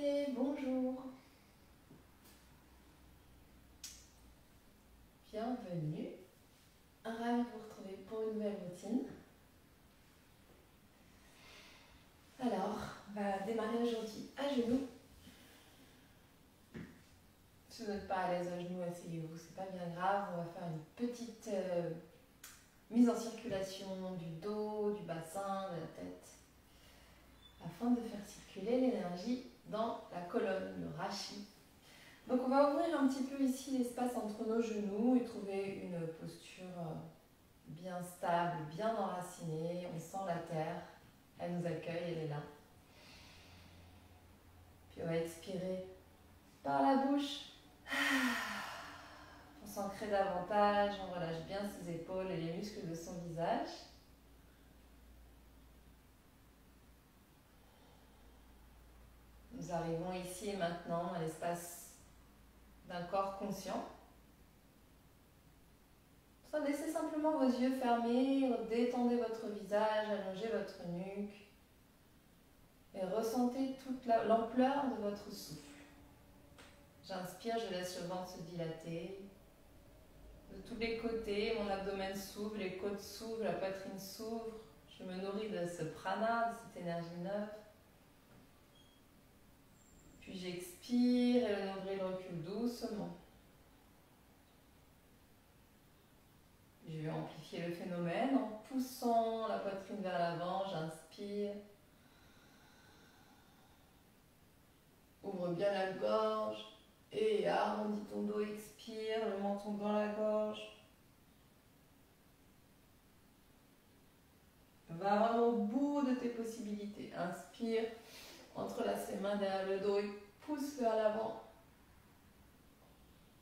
matinée, bonjour. Bienvenue. Ravie de vous retrouver pour une nouvelle routine. Alors, on va démarrer aujourd'hui à genoux. Si vous n'êtes pas à l'aise à genoux, asseyez-vous, c'est pas bien grave. On va faire une petite mise en circulation du dos, du bassin, de la tête, afin de faire circuler l'énergie dans la colonne, le rachis. Donc on va ouvrir un petit peu ici l'espace entre nos genoux et trouver une posture bien stable, bien enracinée. On sent la terre, elle nous accueille, elle est là. Puis on va expirer par la bouche. On s'ancre davantage, on relâche bien ses épaules et les muscles de son visage. Nous arrivons ici et maintenant à l'espace d'un corps conscient. Laissez simplement vos yeux fermés, détendez votre visage, allongez votre nuque et ressentez toute l'ampleur de votre souffle. J'inspire, je laisse le ventre se dilater. De tous les côtés, mon abdomen s'ouvre, les côtes s'ouvrent, la poitrine s'ouvre. Je me nourris de ce prana, de cette énergie neuve. Puis j'expire et le nombril recule doucement. Je vais amplifier le phénomène en poussant la poitrine vers l'avant. J'inspire. Ouvre bien la gorge et arrondis ton dos. Expire, le menton dans la gorge. Va vraiment au bout de tes possibilités. Inspire, entrelace les mains derrière le dos et pousse vers l'avant.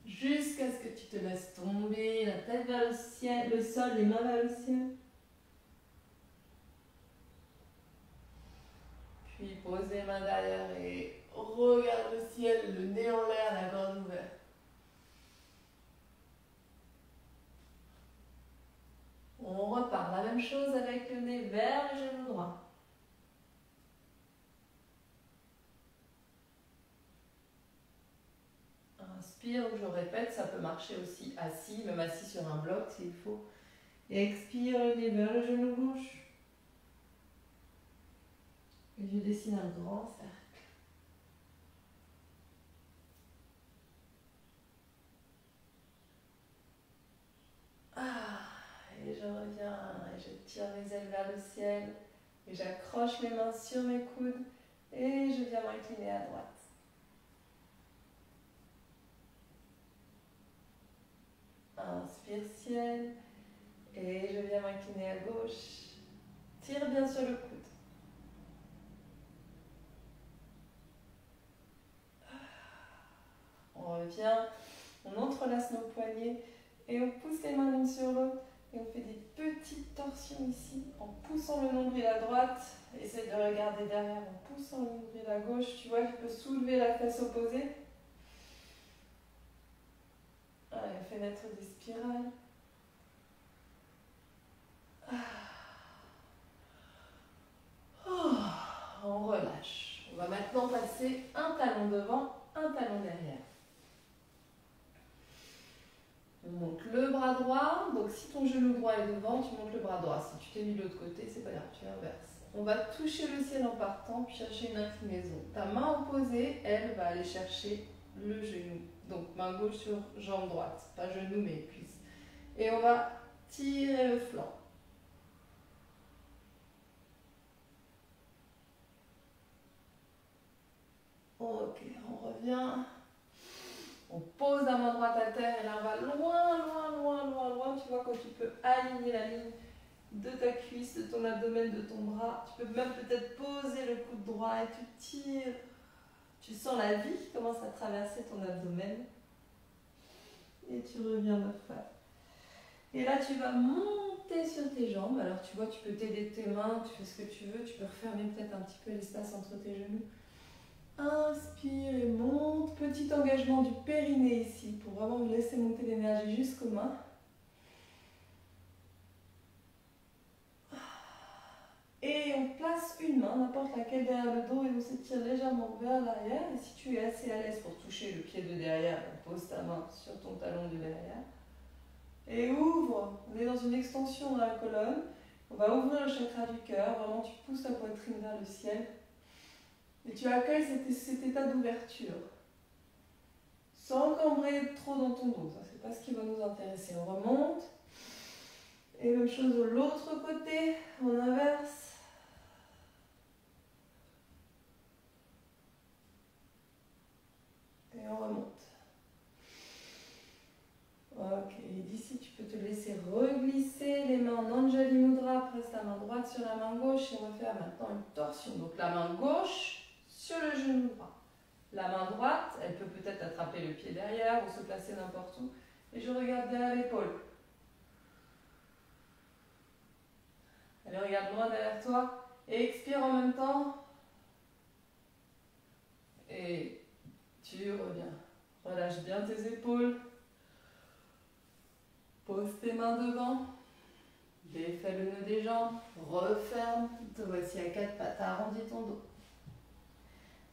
Jusqu'à ce que tu te laisses tomber, la tête vers le ciel, le sol, les mains vers le ciel. Puis pose les mains derrière et regarde le ciel, le nez en l'air, la gorge ouverte. On repart, la même chose avec le nez vers le genou droit. Inspire, je répète, ça peut marcher aussi assis, même assis sur un bloc s'il faut. Et expire, le nez vers le genou gauche. Et je dessine un grand cercle. Et je reviens, et je tire mes ailes vers le ciel, et j'accroche mes mains sur mes coudes, et je viens m'incliner à droite. Inspire ciel, et je viens m'incliner à gauche. Tire bien sur le coude. On revient, on entrelace nos poignets, et on pousse les mains l'une sur l'autre. Et on fait des petites torsions ici, en poussant le nombril à droite. Essaye de regarder derrière en poussant le nombril à gauche. Tu vois, tu peux soulever la fesse opposée. Allez, on fait naître des spirales. On relâche. On va maintenant passer un talon devant, un talon derrière. On monte le bras droit, donc si ton genou droit est devant, tu montes le bras droit. Si tu t'es mis de l'autre côté, c'est pas grave, tu inverses. On va toucher le ciel en partant, puis chercher une inclinaison. Ta main opposée, elle, va aller chercher le genou. Donc main gauche sur jambe droite, pas genou mais cuisse. Et on va tirer le flanc. Ok, on revient. On pose la main droite à terre et là on va loin, loin, loin, loin, loin. Tu vois quand tu peux aligner la ligne de ta cuisse, de ton abdomen, de ton bras. Tu peux même peut-être poser le coude droit et tu tires. Tu sens la vie qui commence à traverser ton abdomen. Et tu reviens de face. Et là tu vas monter sur tes jambes. Alors tu vois, tu peux t'aider de tes mains, tu fais ce que tu veux. Tu peux refermer peut-être un petit peu l'espace entre tes genoux. Inspire et monte. Petit engagement du périnée ici pour vraiment laisser monter l'énergie jusqu'aux mains. Et on place une main main, n'importe laquelle derrière le dos, et on s'étire légèrement vers l'arrière. Et si tu es assez à l'aise pour toucher le pied de derrière, pose ta main sur ton talon de derrière. Et ouvre. On est dans une extension dans la colonne. On va ouvrir le chakra du cœur. Vraiment, tu pousses ta poitrine vers le ciel. Et tu accueilles cet état d'ouverture. Sans encambrer trop dans ton dos. Ça, c'est pas ce qui va nous intéresser. On remonte. Et même chose de l'autre côté. On inverse. Et on remonte. Ok, et d'ici tu peux te laisser reglisser les mains en Anjali Mudra, presse la main droite sur la main gauche et on va faire maintenant une torsion. Donc la main gauche sur le genou droit. La main droite, elle peut peut-être attraper le pied derrière ou se placer n'importe où. Et je regarde derrière l'épaule. Allez, regarde loin derrière toi et expire en même temps. Et tu reviens. Relâche bien tes épaules. Pose tes mains devant, défais le nœud des jambes, referme, te voici à quatre pattes, arrondis ton dos.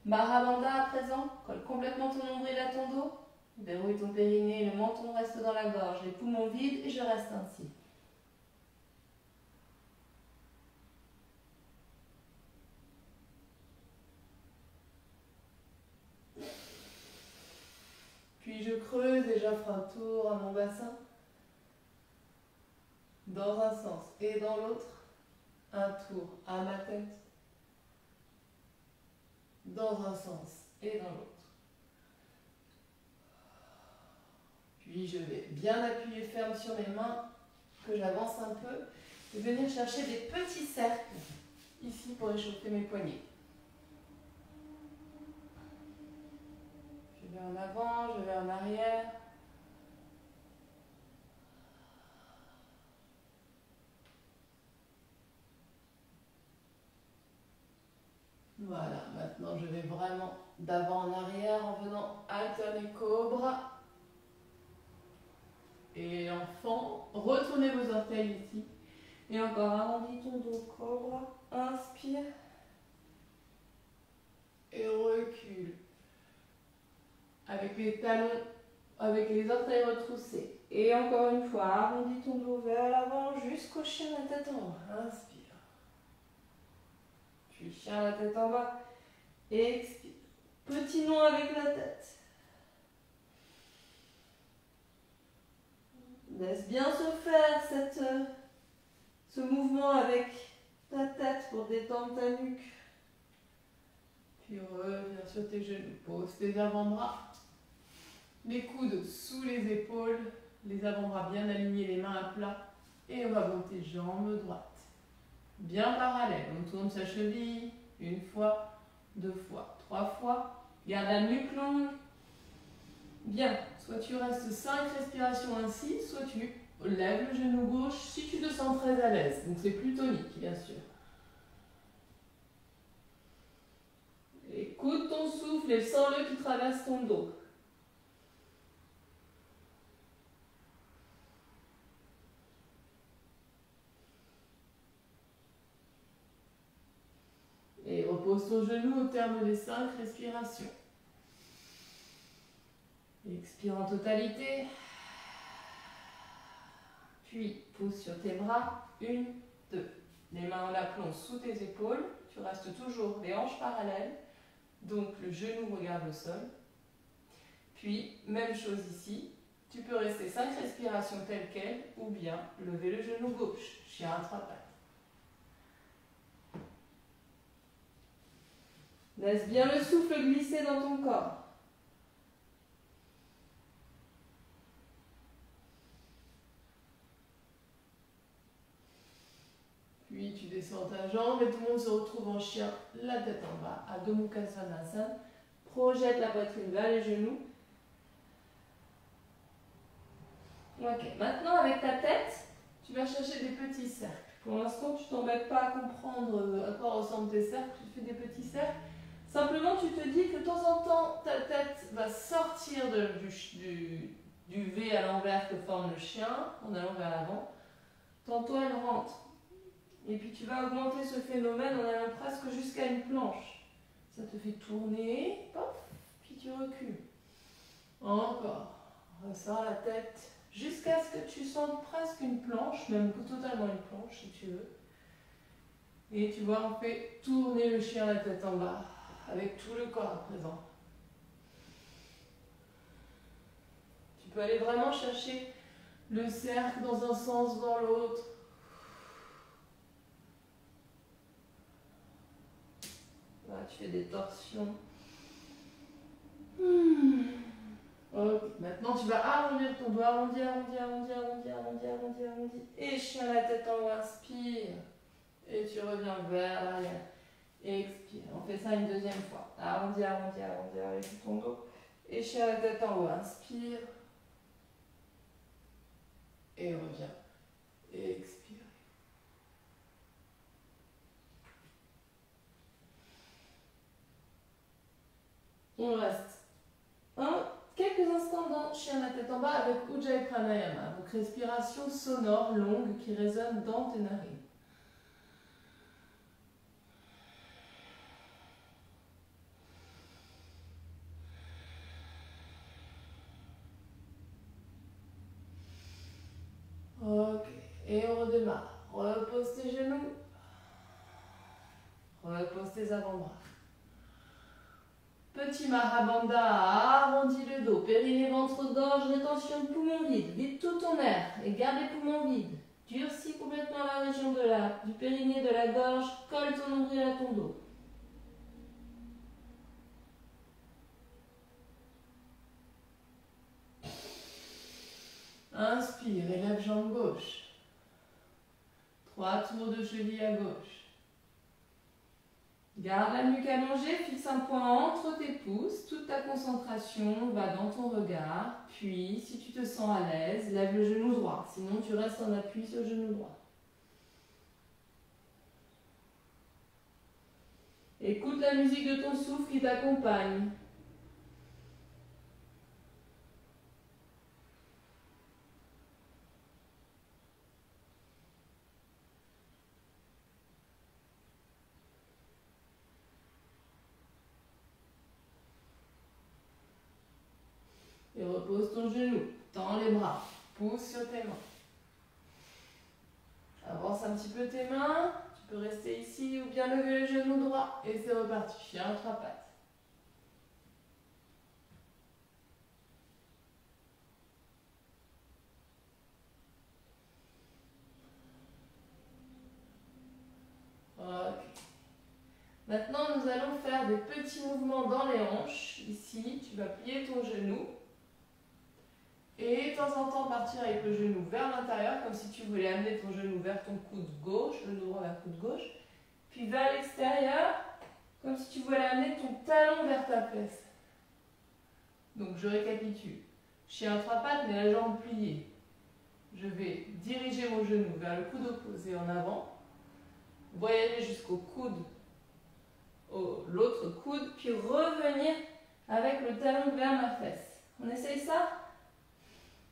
Mahabandha à présent, colle complètement ton nombril à ton dos, verrouille ton périnée, le menton reste dans la gorge, les poumons vides et je reste ainsi. Puis je creuse et j'offre un tour à mon bassin. Dans un sens et dans l'autre, un tour à ma tête. Dans un sens et dans l'autre. Puis je vais bien appuyer ferme sur mes mains, que j'avance un peu, et venir chercher des petits cercles ici pour échauffer mes poignets. Je vais en avant, je vais en arrière. Voilà, maintenant je vais vraiment d'avant en arrière en venant alterner cobra et enfant. Retournez vos orteils ici. Et encore arrondis ton dos, cobra. Inspire. Et recule. Avec les talons, avec les orteils retroussés. Et encore une fois, arrondis ton dos vers l'avant jusqu'au chien la tête en haut. Inspire. Puis chien la tête en bas. Expire. Petit nom avec la tête. Laisse bien se faire ce mouvement avec ta tête pour détendre ta nuque. Puis reviens sur tes genoux. Pose tes avant-bras. Les coudes sous les épaules. Les avant-bras bien alignés, les mains à plat. Et on va monter jambes droites. Bien parallèle. On tourne sa cheville. Une fois, deux fois, trois fois. Garde la nuque longue. Bien. Soit tu restes 5 respirations ainsi, soit tu lèves le genou gauche si tu te sens très à l'aise. Donc c'est plus tonique, bien sûr. Écoute ton souffle et sens-le qui traverse ton dos. Et repose ton genou au terme des 5 respirations. Expire en totalité. Puis pousse sur tes bras. 1, 2. Les mains en aplomb sous tes épaules. Tu restes toujours les hanches parallèles. Donc le genou regarde le sol. Puis, même chose ici. Tu peux rester 5 respirations telles quelles ou bien lever le genou gauche. Chien à 3 pattes. Laisse bien le souffle glisser dans ton corps. Puis tu descends ta jambe et tout le monde se retrouve en chien, la tête en bas, Adho Mukha Svanasana. Projette la poitrine vers les genoux. Ok, maintenant avec ta tête, tu vas chercher des petits cercles. Pour l'instant, tu t'embêtes pas à comprendre à quoi ressemblent tes cercles, tu fais des petits cercles. Simplement, tu te dis que de temps en temps, ta tête va sortir du V à l'envers que forme le chien, en allant vers l'avant. Tantôt, elle rentre Et puis tu vas augmenter ce phénomène en allant presque jusqu'à une planche. Ça te fait tourner, pop, puis tu recules. Encore. Ressors la tête jusqu'à ce que tu sentes presque une planche, même totalement une planche si tu veux. Et tu vois, on fait tourner le chien la tête en bas, avec tout le corps à présent. Tu peux aller vraiment chercher le cercle dans un sens, dans l'autre. Là, tu fais des torsions. Ok, maintenant tu vas arrondir ton doigt, arrondir, arrondir, arrondir, arrondir, arrondir, arrondir, arrondir. Et chien la tête en haut, inspire. Et tu reviens vers l'arrière. Expire. On fait ça une deuxième fois. Arrondir, arrondir, arrondir avec ton dos. Et chien la tête en haut, inspire. Et reviens. Expire. On reste quelques instants dans chien la tête en bas avec Ujjayi Pranayama. Donc respiration sonore, longue, qui résonne dans tes narines. Ok, et on redémarre. Repose tes genoux. Repose tes avant-bras. Petit Mahabandha, arrondis le dos, périnée, ventre, gorge, rétention, poumon vide. Vide tout ton air et garde les poumons vides. Durcis complètement la région du périnée, de la gorge. Colle ton nombril à ton dos. Inspire, élève jambe gauche. 3 tours de cheville à gauche. Garde la nuque allongée, fixe un point entre tes pouces. Toute ta concentration va dans ton regard. Puis, si tu te sens à l'aise, lève le genou droit. Sinon, tu restes en appui sur le genou droit. Écoute la musique de ton souffle qui t'accompagne. Et repose ton genou. Tends les bras. Pousse sur tes mains. Avance un petit peu tes mains. Tu peux rester ici ou bien lever le genou droit. Et c'est reparti. Chien à 3 pattes. Ok. Maintenant, nous allons faire des petits mouvements dans les hanches. Ici, tu vas plier ton genou. Et de temps en temps, partir avec le genou vers l'intérieur, comme si tu voulais amener ton genou vers ton coude gauche, le genou droit vers le coude gauche. Puis vers l'extérieur, comme si tu voulais amener ton talon vers ta fesse. Donc, je récapitule. Chien à 3 pattes, mais la jambe pliée. Je vais diriger mon genou vers le coude opposé en avant. Voyager jusqu'au coude, l'autre coude, puis revenir avec le talon vers ma fesse. On essaye ça?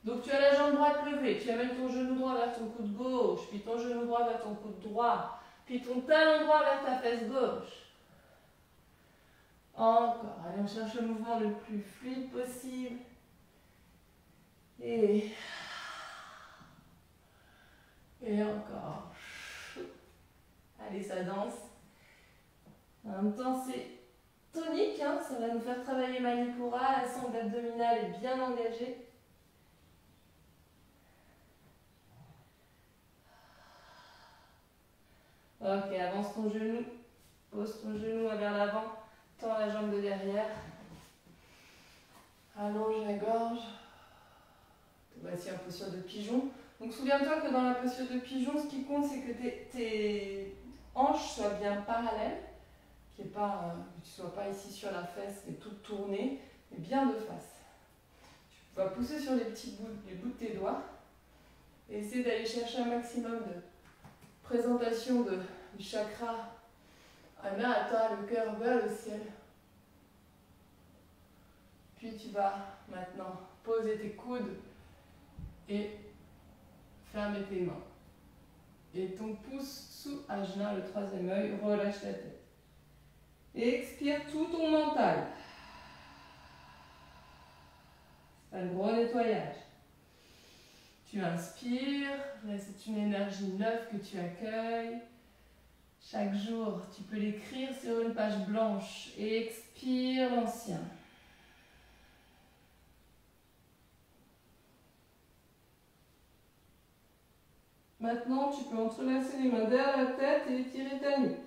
Donc tu as la jambe droite levée, tu amènes ton genou droit vers ton coude gauche, puis ton genou droit vers ton coude droit, puis ton talon droit vers ta fesse gauche. Encore, allez on cherche le mouvement le plus fluide possible. Et encore. Allez, ça danse. En même temps, c'est tonique, hein, ça va nous faire travailler Manipura, la sangle abdominale est bien engagée. Ok, avance ton genou, pose ton genou vers l'avant, tends la jambe de derrière, allonge la gorge. Voici en posture de pigeon. Donc souviens-toi que dans la posture de pigeon, ce qui compte, c'est que tes hanches soient bien parallèles, que tu ne sois pas ici sur la fesse et toute tournée, mais bien de face. Tu vas pousser sur les bouts de tes doigts et essayer d'aller chercher un maximum de présentation du chakra Anahata, le cœur vers le ciel. Puis tu vas maintenant poser tes coudes et fermer tes mains. Et ton pouce sous Ajna, le troisième œil, relâche la tête. Expire tout ton mental. C'est un gros nettoyage. Tu inspires, là c'est une énergie neuve que tu accueilles. Chaque jour, tu peux l'écrire sur une page blanche. Et expire l'ancien. Maintenant, tu peux entrelacer les mains derrière la tête et étirer ta nuque.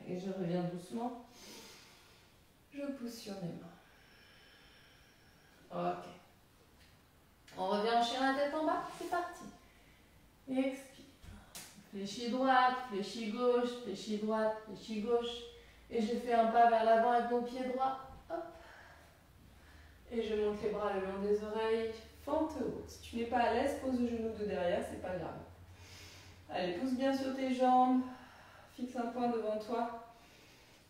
Et je reviens doucement. Je pousse sur mes mains. Ok. On revient en chien la tête en bas. C'est parti. Expire. Fléchis droite, fléchis gauche, fléchis droite, fléchis gauche. Et je fais un pas vers l'avant avec mon pied droit. Hop. Et je monte les bras le long des oreilles. Fente haute. Si tu n'es pas à l'aise, pose le genou de derrière, c'est pas grave. Allez, pousse bien sur tes jambes. Fixe un point devant toi.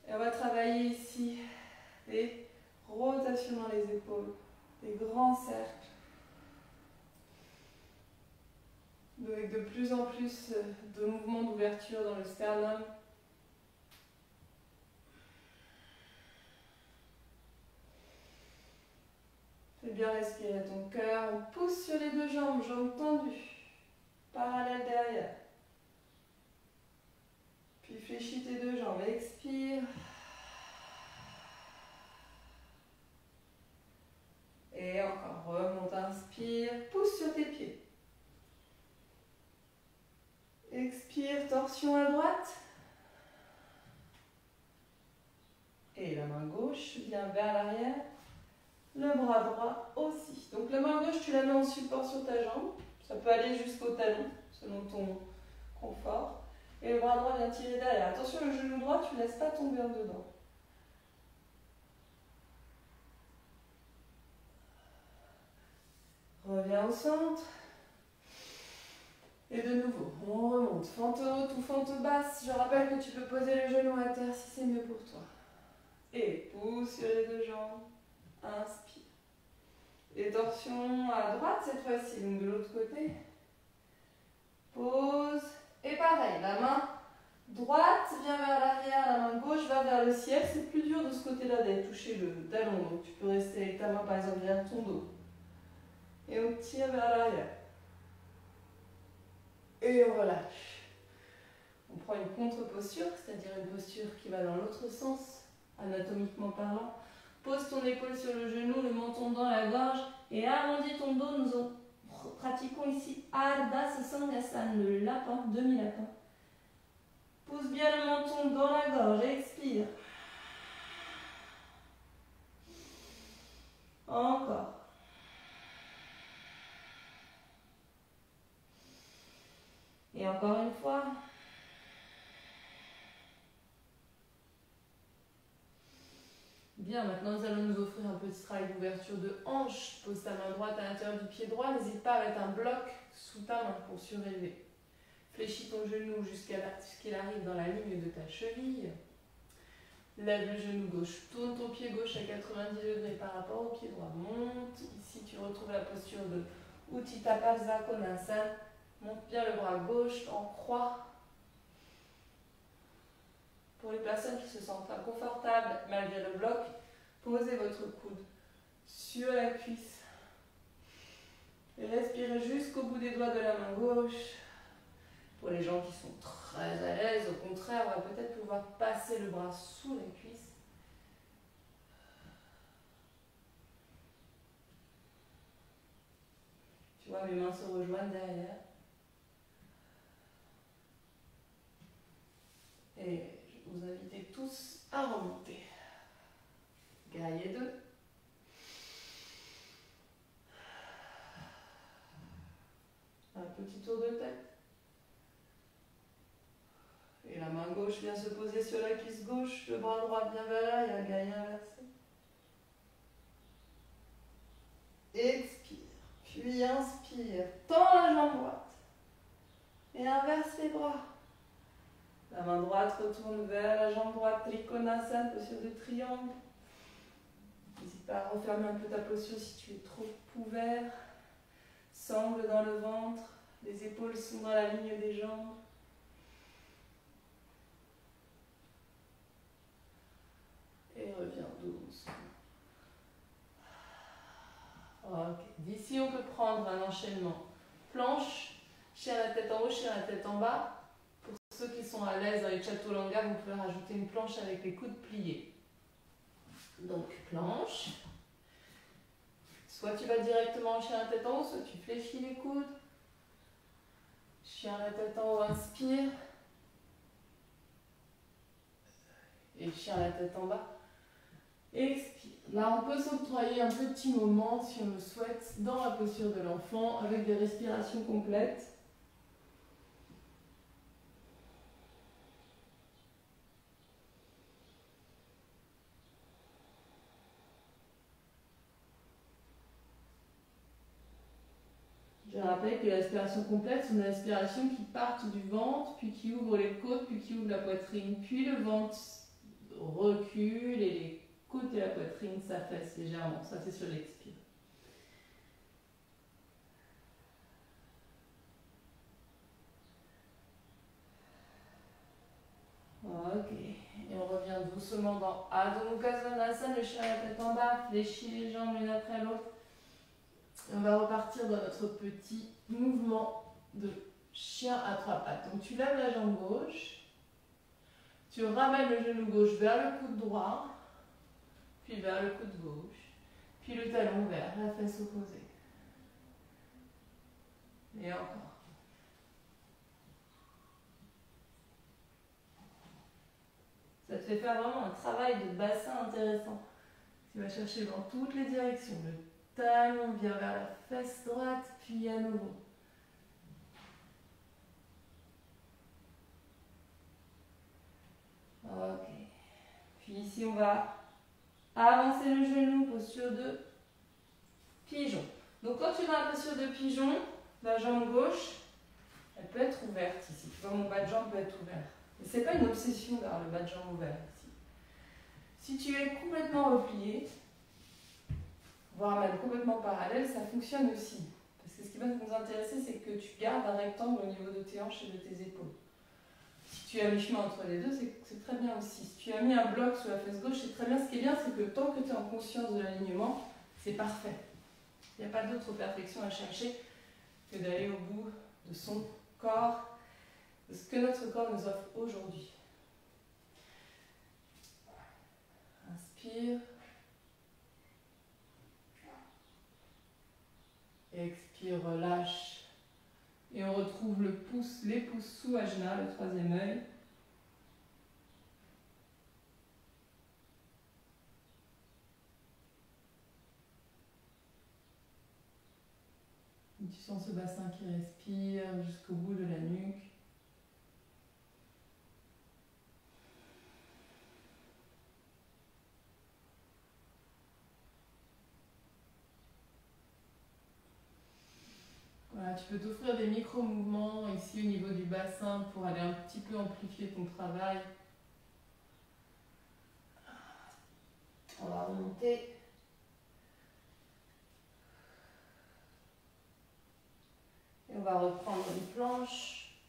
Et on va travailler ici des rotations dans les épaules, des grands cercles. Avec de plus en plus de mouvements d'ouverture dans le sternum. Fais bien respirer ton cœur. On pousse sur les deux jambes, jambes tendues, parallèles derrière. Puis fléchis tes deux jambes, expire. Et encore, remonte, inspire, pousse sur tes pieds. Expire, torsion à droite. Et la main gauche vient vers l'arrière. Le bras droit aussi. Donc la main gauche, tu la mets en support sur ta jambe. Ça peut aller jusqu'au talon, selon ton confort. Et le bras droit vient tirer derrière. Attention, le genou droit, tu ne laisses pas tomber en dedans. Reviens au centre. Et de nouveau, on remonte. Fente haute ou fente basse. Je rappelle que tu peux poser le genou à terre si c'est mieux pour toi. Et pousse sur les deux jambes. Inspire. Et torsion à droite cette fois-ci, donc de l'autre côté. Pose. Et pareil, la main droite vient vers l'arrière, la main gauche va vers le ciel. C'est plus dur de ce côté-là d'aller toucher le talon. Donc tu peux rester avec ta main par exemple derrière ton dos. Et on tire vers l'arrière. Et on relâche. On prend une contre-posture, c'est-à-dire une posture qui va dans l'autre sens, anatomiquement parlant. Pose ton épaule sur le genou, le menton dans la gorge et arrondis ton dos. Nous pratiquons ici Ardha Sasangasana, le lapin, demi-lapin. Pose bien le menton dans la gorge, expire. Encore. Et encore une fois. Bien, maintenant nous allons nous offrir un petit travail d'ouverture de hanche. Pose ta main droite à l'intérieur du pied droit. N'hésite pas à mettre un bloc sous ta main pour surélever. Fléchis ton genou jusqu'à ce qu'il arrive dans la ligne de ta cheville. Lève le genou gauche. Tourne ton pied gauche à 90 degrés par rapport au pied droit. Monte. Ici, tu retrouves la posture de Utthita Pasva Konasana. Monte bien le bras gauche en croix. Pour les personnes qui se sentent inconfortables malgré le bloc, posez votre coude sur la cuisse. Et respirez jusqu'au bout des doigts de la main gauche. Pour les gens qui sont très à l'aise, au contraire, on va peut-être pouvoir passer le bras sous la cuisse. Tu vois, mes mains se rejoignent derrière. Et je vous invite tous à remonter. Guerrier 2. Un petit tour de tête. Et la main gauche vient se poser sur la cuisse gauche, le bras droit vient vers l'arrière, guerrier inversé. Expire, puis inspire, tends la jambe droite. Et inverse les bras. La La main droite retourne vers la jambe droite, Trikonasana, posture de triangle. N'hésite pas à refermer un peu ta posture si tu es trop ouvert. Sangle dans le ventre, les épaules sont dans la ligne des jambes. Et reviens doucement. Ok, d'ici on peut prendre un enchaînement. Planche, chien la tête en haut, chien la tête en bas. Pour ceux qui sont à l'aise dans les chaturanga, vous pouvez rajouter une planche avec les coudes pliés. Donc planche. Soit tu vas directement en chien la tête en haut, soit tu fléchis les coudes. Chien la tête en haut, inspire. Et chien la tête en bas. Expire. Là, on peut s'octroyer un petit moment, si on le souhaite, dans la posture de l'enfant, avec des respirations complètes. Je rappelle que les respirations complètes sont des respirations qui partent du ventre, puis qui ouvrent les côtes, puis qui ouvrent la poitrine, puis le ventre recule et les côtes et la poitrine s'affaissent légèrement. Ça, c'est sur l'expire. Ok. Et on revient doucement dans Adho Mukha Svanasana, le chien la tête en bas, fléchit les jambes l'une après l'autre. On va repartir dans notre petit mouvement de chien à trois pattes. Donc tu lèves la jambe gauche, tu ramènes le genou gauche vers le coude droit, puis vers le coude gauche, puis le talon vers la fesse opposée. Et encore. Ça te fait faire vraiment un travail de bassin intéressant. Tu vas chercher dans toutes les directions. Le talon vient vers la fesse droite, puis à nouveau. Ok. Puis ici, on va avancer le genou, posture de pigeon. Donc quand tu es dans la posture de pigeon, la jambe gauche, elle peut être ouverte ici. Tu vois, mon bas de jambe peut être ouvert. Mais ce n'est pas une obsession d'avoir le bas de jambe ouvert ici. Si tu es complètement replié, voire même complètement parallèle, ça fonctionne aussi. Parce que ce qui va nous intéresser, c'est que tu gardes un rectangle au niveau de tes hanches et de tes épaules. Si tu as mis chemin entre les deux, c'est très bien aussi. Si tu as mis un bloc sur la fesse gauche, c'est très bien. Ce qui est bien, c'est que tant que tu es en conscience de l'alignement, c'est parfait. Il n'y a pas d'autre perfection à chercher que d'aller au bout de son corps, de ce que notre corps nous offre aujourd'hui. Inspire. Expire, relâche. Et on retrouve le pouce, les pouces sous Ajna, le troisième œil. Tu sens ce bassin qui respire jusqu'au bout de la nuque. Voilà, tu peux t'offrir des micro-mouvements ici au niveau du bassin pour aller un petit peu amplifier ton travail. On va remonter. Et on va reprendre une planche.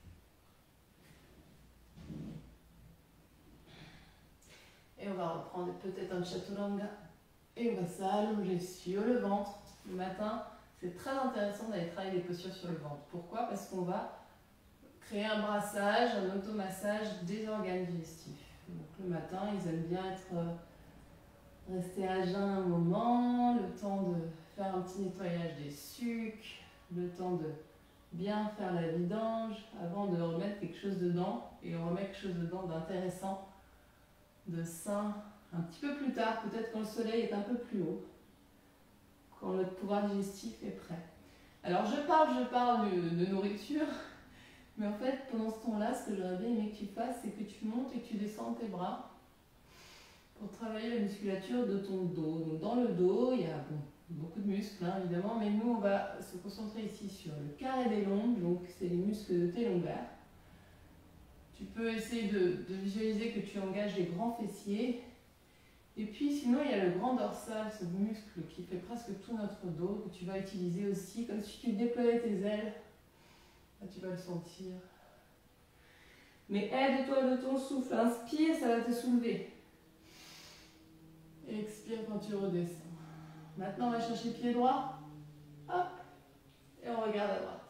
Et on va reprendre peut-être un chaturanga. Et on va s'allonger sur le ventre. Le matin, c'est très intéressant d'aller travailler les postures sur le ventre. Pourquoi? Parce qu'on va créer un brassage, un automassage des organes digestifs. Donc le matin, ils aiment bien rester à jeun un moment, le temps de faire un petit nettoyage des sucs, le temps de bien faire la vidange avant de remettre quelque chose dedans. Et on remet quelque chose dedans d'intéressant, de sain, un petit peu plus tard, peut-être quand le soleil est un peu plus haut, quand notre pouvoir digestif est prêt. Alors je parle de nourriture, mais en fait pendant ce temps-là, ce que j'aurais bien aimé que tu fasses, c'est que tu montes et que tu descends tes bras pour travailler la musculature de ton dos. Donc dans le dos, il y a beaucoup de muscles évidemment, mais nous on va se concentrer ici sur le carré des lombes, donc c'est les muscles de tes lombaires. Tu Tu peux essayer de visualiser que tu engages les grands fessiers. Et puis sinon, il y a le grand dorsal, ce muscle qui fait presque tout notre dos, que tu vas utiliser aussi, comme si tu déployais tes ailes. Là, tu vas le sentir. Mais aide-toi de ton souffle. Inspire, ça va te soulever. Expire quand tu redescends. Maintenant, on va chercher pied droit. Hop. Et on regarde à droite.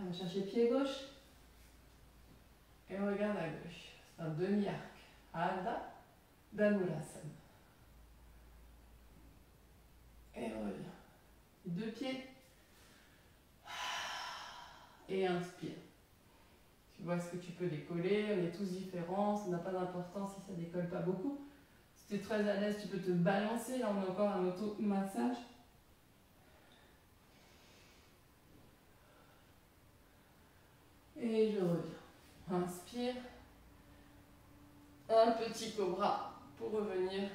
On va chercher pied gauche. Et on regarde à gauche. C'est un demi-arc. Ardha Dhanurasana. Et on revient. Deux pieds. Et inspire. Tu vois ce que tu peux décoller. On est tous différents. Ça n'a pas d'importance si ça ne décolle pas beaucoup. Si tu es très à l'aise, tu peux te balancer. Là, on a encore un auto-massage. Et je reviens. Inspire. Un petit cobra pour revenir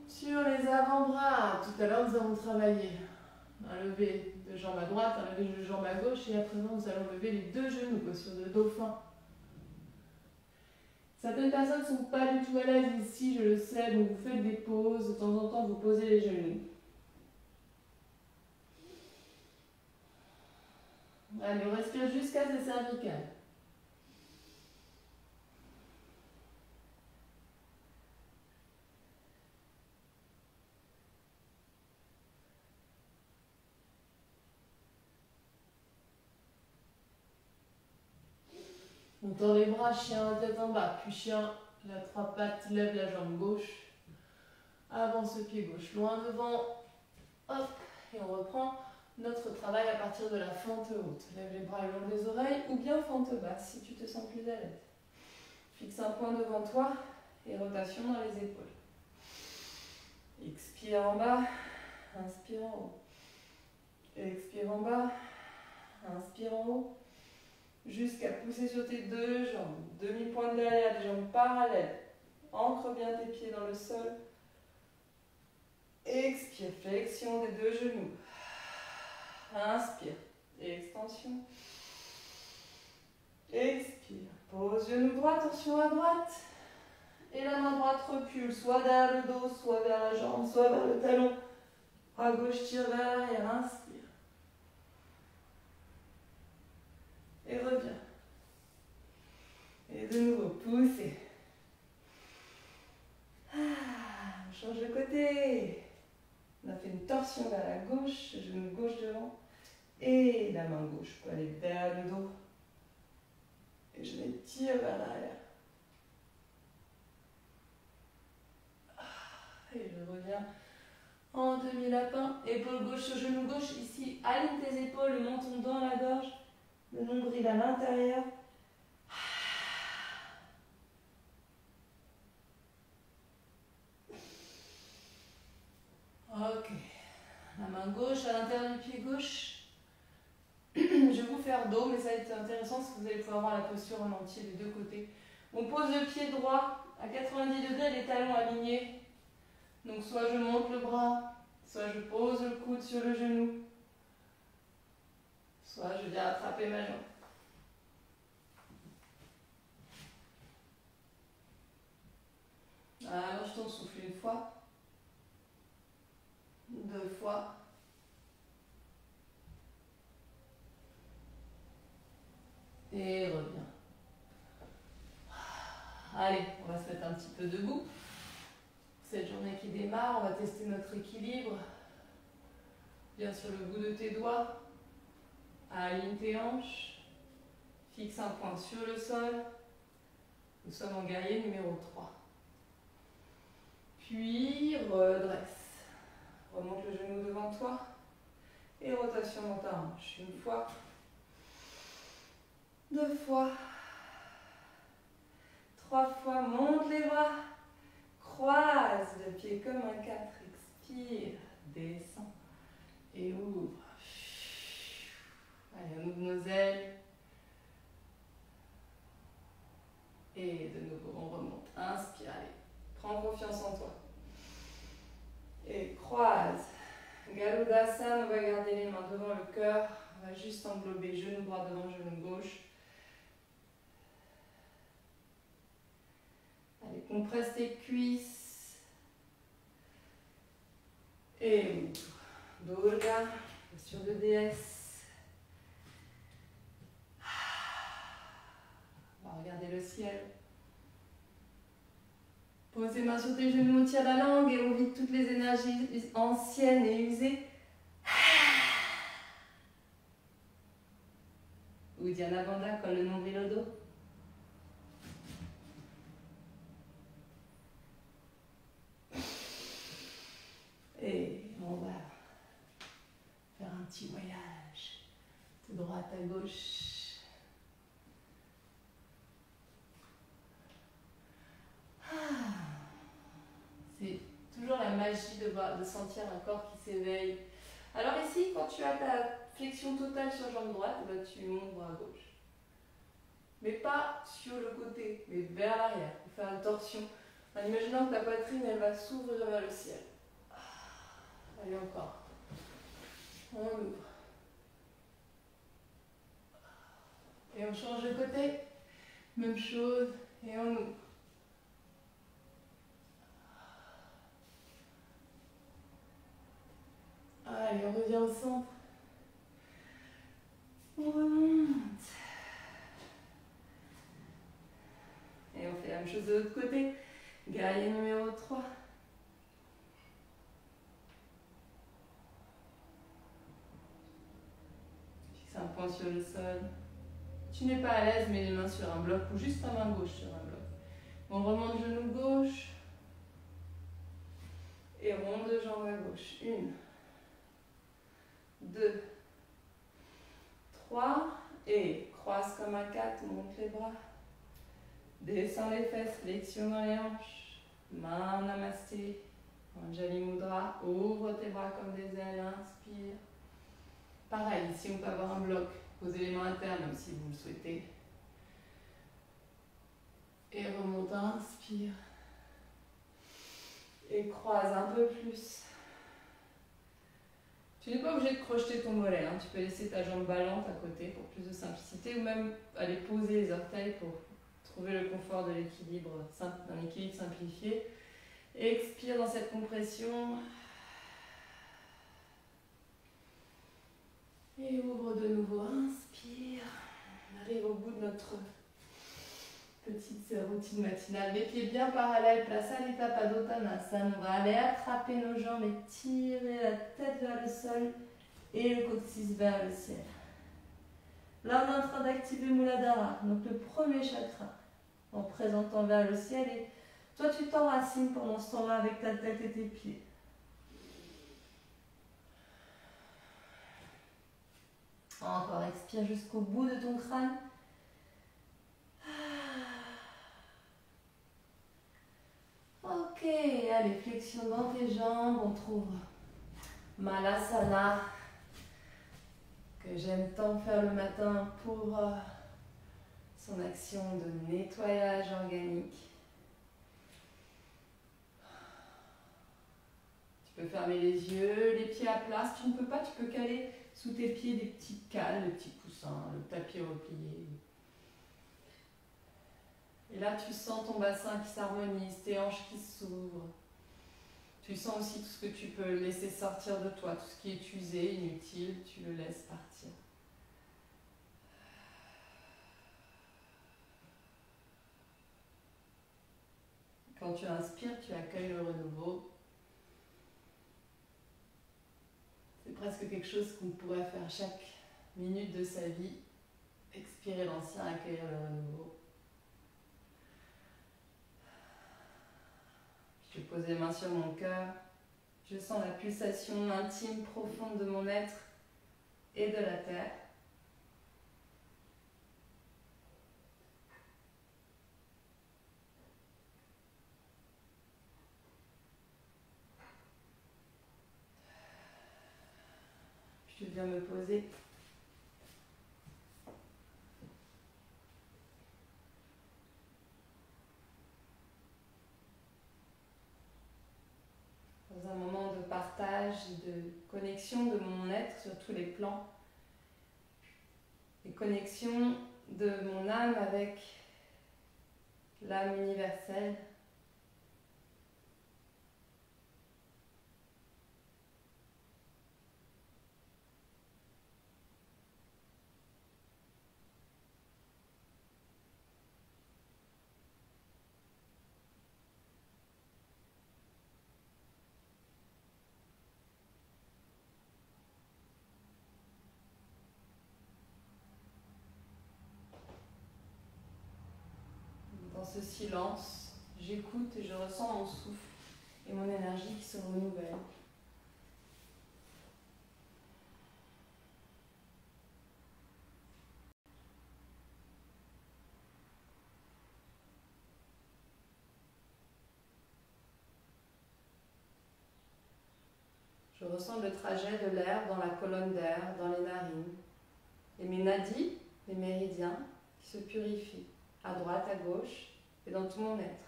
sur les avant-bras. Tout à l'heure, nous avons travaillé un lever de jambe à droite, un lever de jambe à gauche. Et à présent, nous allons lever les deux genoux, posture de dauphin. Certaines personnes ne sont pas du tout à l'aise ici, je le sais, donc vous faites des pauses. De temps en temps, vous posez les genoux. Allez, on respire jusqu'à ces cervicales. On tend les bras, chien, la tête en bas, puis chien, la trois pattes, lève la jambe gauche, avance le pied gauche, loin devant, hop, et on reprend notre travail à partir de la fente haute. Lève les bras le long des oreilles ou bien fente basse si tu te sens plus à l'aise. Fixe un point devant toi et rotation dans les épaules. Expire en bas, inspire en haut. Expire en bas, inspire en haut. Jusqu'à pousser sur tes deux jambes. Demi-pointe derrière, les jambes parallèles. Ancre bien tes pieds dans le sol. Expire, flexion des deux genoux. Inspire, extension. Expire, pose genou droit, torsion à droite. Et la main droite recule, soit derrière le dos, soit vers la jambe, soit vers le talon. Bras gauche tire vers l'arrière, inspire. Et reviens. Et de nouveau, poussez. On change de côté. On a fait une torsion vers la gauche, genou gauche devant. Et la main gauche peut aller vers le dos. Et je m'étire vers l'arrière. Et je reviens en demi-lapin. Épaule gauche sur genou gauche. Ici, aligne tes épaules, le menton dans la gorge. Le nombril à l'intérieur. Ok. La main gauche à l'intérieur du pied gauche. Je vais vous faire dos, mais ça va être intéressant parce que vous allez pouvoir voir la posture en entier des deux côtés. On pose le pied droit à 90 degrés, les talons alignés. Donc soit je monte le bras, soit je pose le coude sur le genou, soit je viens attraper ma jambe. Allonge ton souffle une fois, deux fois. Et reviens. Allez, on va se mettre un petit peu debout. Cette journée qui démarre, on va tester notre équilibre. Bien sur le bout de tes doigts. Aligne tes hanches. Fixe un point sur le sol. Nous sommes en guerrier numéro 3. Puis redresse. Remonte le genou devant toi. Et rotation dans ta hanche. Une fois. Deux fois. Trois fois. Monte les bras. Croise le pied comme un 4. Expire. Descends. Et ouvre. Allez, on ouvre nos ailes. Et de nouveau, on remonte. Inspire. Allez. Prends confiance en toi. Et croise. Garudasana, on va garder les mains devant le cœur. On va juste englober genou droit devant genou gauche. Allez, compresse tes cuisses. Et Durga, posture de déesse. On va regarder le ciel. Pose les mains sur tes genoux, on tire la langue et on vide toutes les énergies anciennes et usées. Uddiyana Bandha, colle le nombril au dos. Et on va faire un petit voyage de droite à gauche. C'est toujours la magie de sentir un corps qui s'éveille. Alors ici, quand tu as ta flexion totale sur jambe droite, bah, tu montes bras gauche. Mais pas sur le côté, mais vers l'arrière, pour faire une torsion. En imaginant que ta poitrine, elle va s'ouvrir vers le ciel. Allez, encore. On ouvre. Et on change de côté. Même chose. Et on ouvre. Allez, on revient au centre. On remonte. Et on fait la même chose de l'autre côté. Guerrier numéro 3. Fixe un point sur le sol. Tu n'es pas à l'aise, mets les mains sur un bloc ou juste ta main gauche sur un bloc. On remonte genou gauche. Et ronde de jambe à gauche. 1, 2, 3. Et croise comme un 4, monte les bras. Descends les fesses, flexion dans les hanches. Main namasté. Anjali Mudra. Ouvre tes bras comme des ailes. Inspire. Pareil, ici on peut avoir un bloc. Posez les mains à terre, même si vous le souhaitez. Et remonte, inspire. Et croise un peu plus. Tu n'es pas obligé de crocheter ton mollet, hein. Tu peux laisser ta jambe ballante à côté pour plus de simplicité ou même aller poser les orteils pour trouver le confort de l'équilibre, d'un équilibre simplifié. Expire dans cette compression. Et ouvre de nouveau, inspire. On arrive au bout de notre petite routine matinale. Les pieds bien parallèles, place à l'étape Padottanasana. On va aller attraper nos jambes et tirer la tête vers le sol et le coccyx vers le ciel. Là, on est en train d'activer Muladhara, donc le premier chakra, en présentant vers le ciel. Et toi, tu t'enracines pendant ce temps-là avec ta tête et tes pieds. Encore, expire jusqu'au bout de ton crâne. Ok, allez, flexion dans tes jambes, on trouve Malasana, que j'aime tant faire le matin pour son action de nettoyage organique. Tu peux fermer les yeux, les pieds à plat. Si tu ne peux pas, tu peux caler sous tes pieds des petites cales, des petits coussins, le tapis replié. Et là, tu sens ton bassin qui s'harmonise, tes hanches qui s'ouvrent. Tu sens aussi tout ce que tu peux laisser sortir de toi, tout ce qui est usé, inutile, tu le laisses partir. Quand tu inspires, tu accueilles le renouveau. C'est presque quelque chose qu'on pourrait faire chaque minute de sa vie. Expirer l'ancien, accueillir le renouveau. Je pose les mains sur mon cœur. Je sens la pulsation intime, profonde de mon être et de la terre. Je viens me poser. Dans un moment de partage et de connexion de mon être sur tous les plans. Et connexion de mon âme avec l'âme universelle. Dans ce silence, j'écoute et je ressens mon souffle et mon énergie qui se renouvelle. Je ressens le trajet de l'air dans la colonne d'air, dans les narines, et mes nadis, les méridiens, qui se purifient, à droite, à gauche, et dans tout mon être.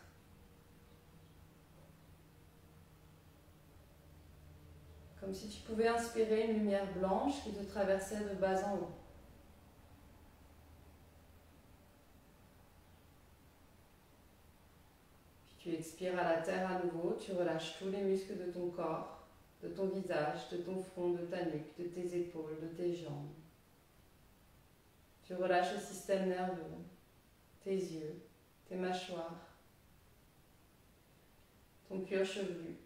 Comme si tu pouvais inspirer une lumière blanche qui te traversait de bas en haut. Puis tu expires à la terre à nouveau, tu relâches tous les muscles de ton corps, de ton visage, de ton front, de ta nuque, de tes épaules, de tes jambes. Tu relâches le système nerveux, tes yeux, tes mâchoires, ton cuir chevelu.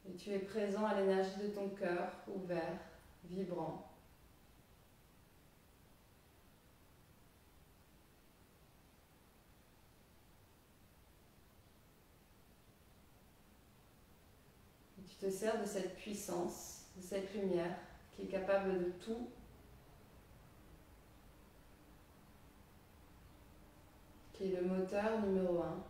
Et tu es présent à l'énergie de ton cœur, ouvert, vibrant. Et tu te sers de cette puissance, de cette lumière qui est capable de tout, qui est le moteur numéro 1.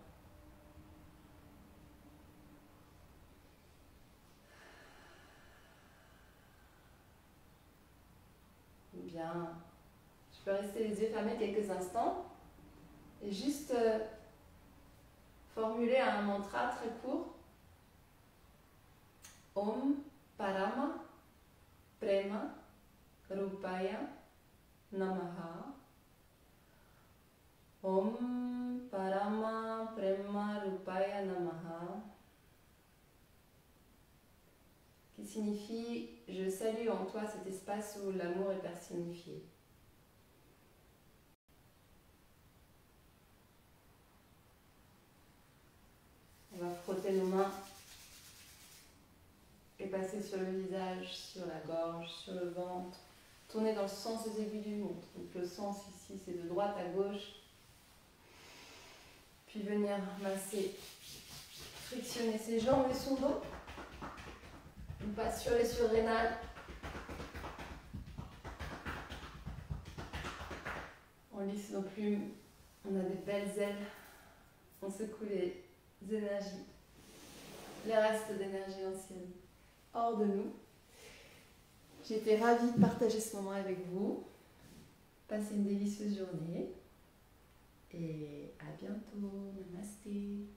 Bien, je peux rester les yeux fermés quelques instants et juste formuler un mantra très court. Om Parama Prema Rupaya Namaha. Om Parama Prema Rupaya Namaha. Qui signifie « Je salue en toi cet espace où l'amour est personnifié ». On va frotter nos mains et passer sur le visage, sur la gorge, sur le ventre, tourner dans le sens des aiguilles du montre. Donc le sens ici, c'est de droite à gauche. Puis venir masser, frictionner ses jambes et son dos. On passe sur les surrénales. On lisse nos plumes. On a des belles ailes. On secoue les énergies, les restes d'énergie ancienne hors de nous. J'ai été ravie de partager ce moment avec vous. Passez une délicieuse journée. Et à bientôt. Namasté.